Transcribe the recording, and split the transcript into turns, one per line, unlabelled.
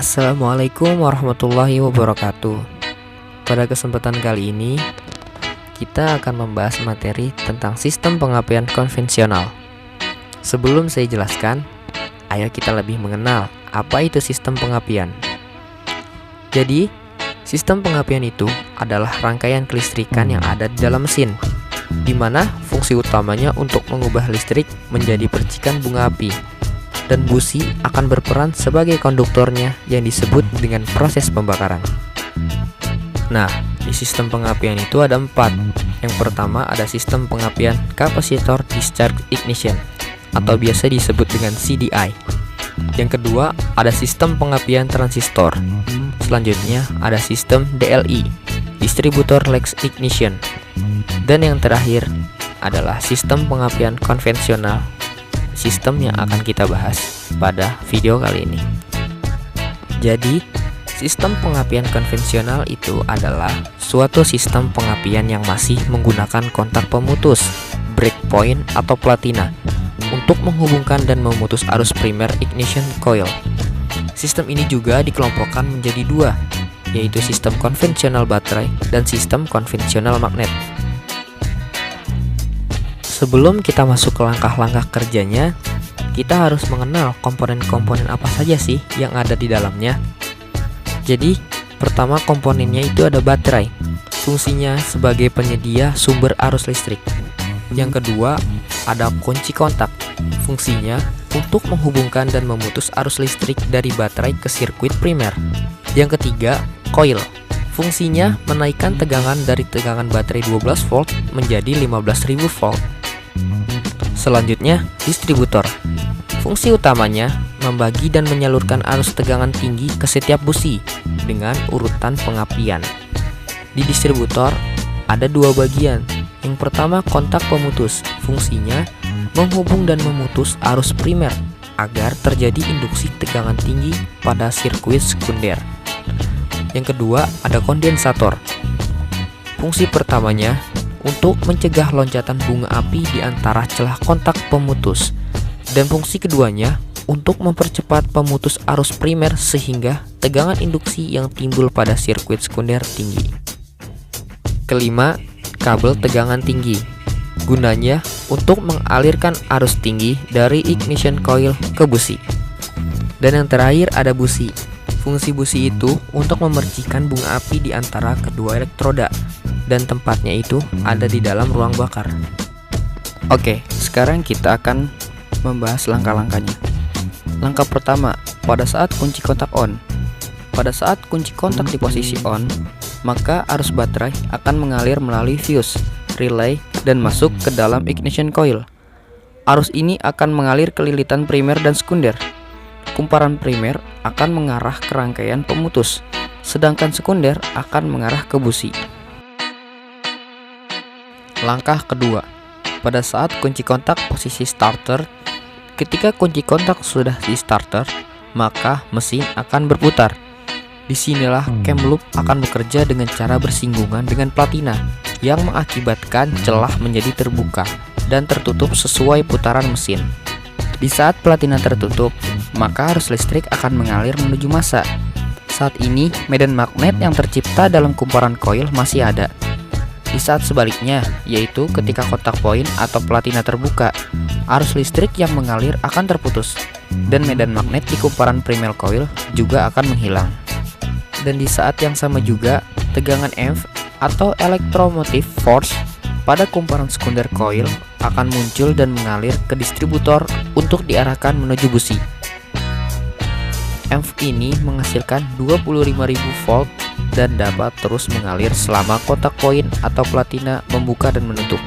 Assalamualaikum warahmatullahi wabarakatuh. Pada kesempatan kali ini, kita akan membahas materi tentang sistem pengapian konvensional. Sebelum saya jelaskan, ayo kita lebih mengenal apa itu sistem pengapian. Jadi, sistem pengapian itu adalah rangkaian kelistrikan yang ada di dalam mesin, di mana fungsi utamanya untuk mengubah listrik menjadi percikan bunga api, dan busi akan berperan sebagai konduktornya yang disebut dengan proses pembakaran. Nah, di sistem pengapian itu ada 4. Yang pertama ada sistem pengapian capacitor discharge ignition atau biasa disebut dengan CDI. Yang kedua ada sistem pengapian transistor. Selanjutnya ada sistem DLI, distributor latch ignition. Dan yang terakhir adalah sistem pengapian konvensional, sistem yang akan kita bahas pada video kali ini. Jadi, sistem pengapian konvensional itu adalah suatu sistem pengapian yang masih menggunakan kontak pemutus, breakpoint atau platina untuk menghubungkan dan memutus arus primer ignition coil. Sistem ini juga dikelompokkan menjadi 2, yaitu sistem konvensional baterai dan sistem konvensional magnet. Sebelum kita masuk ke langkah-langkah kerjanya, kita harus mengenal komponen-komponen apa saja sih yang ada di dalamnya. Jadi, pertama komponennya itu ada baterai. Fungsinya sebagai penyedia sumber arus listrik. Yang kedua, ada kunci kontak. Fungsinya untuk menghubungkan dan memutus arus listrik dari baterai ke sirkuit primer. Yang ketiga, coil. Fungsinya menaikkan tegangan dari tegangan baterai 12 volt menjadi 15.000 volt. Selanjutnya, distributor. Fungsi utamanya membagi dan menyalurkan arus tegangan tinggi ke setiap busi dengan urutan pengapian. Di distributor ada 2 bagian. Yang pertama kontak pemutus. Fungsinya menghubung dan memutus arus primer agar terjadi induksi tegangan tinggi pada sirkuit sekunder. Yang kedua ada kondensator. Fungsi pertamanya untuk mencegah loncatan bunga api di antara celah kontak pemutus, dan fungsi keduanya untuk mempercepat pemutus arus primer sehingga tegangan induksi yang timbul pada sirkuit sekunder tinggi. Kelima, kabel tegangan tinggi. Gunanya untuk mengalirkan arus tinggi dari ignition coil ke busi. Dan yang terakhir ada busi. Fungsi busi itu untuk memercikan bunga api di antara kedua elektroda, dan tempatnya itu ada di dalam ruang bakar. Oke, sekarang kita akan membahas langkah-langkahnya. Langkah pertama, pada saat kunci kontak on. Pada saat kunci kontak di posisi on, maka arus baterai akan mengalir melalui fuse, relay, dan masuk ke dalam ignition coil. Arus ini akan mengalir ke lilitan primer dan sekunder. Kumparan primer akan mengarah ke rangkaian pemutus, sedangkan sekunder akan mengarah ke busi. Langkah kedua, pada saat kunci kontak posisi starter. Ketika kunci kontak sudah di starter, maka mesin akan berputar. Disinilah cam loop akan bekerja dengan cara bersinggungan dengan platina, yang mengakibatkan celah menjadi terbuka dan tertutup sesuai putaran mesin. Di saat platina tertutup, maka arus listrik akan mengalir menuju massa. Saat ini, medan magnet yang tercipta dalam kumparan koil masih ada. Di saat sebaliknya, yaitu ketika kontak poin atau platina terbuka, arus listrik yang mengalir akan terputus, dan medan magnet di kumparan primer coil juga akan menghilang. Dan di saat yang sama juga, tegangan EMF atau electromotive force pada kumparan sekunder coil akan muncul dan mengalir ke distributor untuk diarahkan menuju busi. EMF ini menghasilkan 25.000 volt dan dapat terus mengalir selama kontak poin atau platina membuka dan menutup.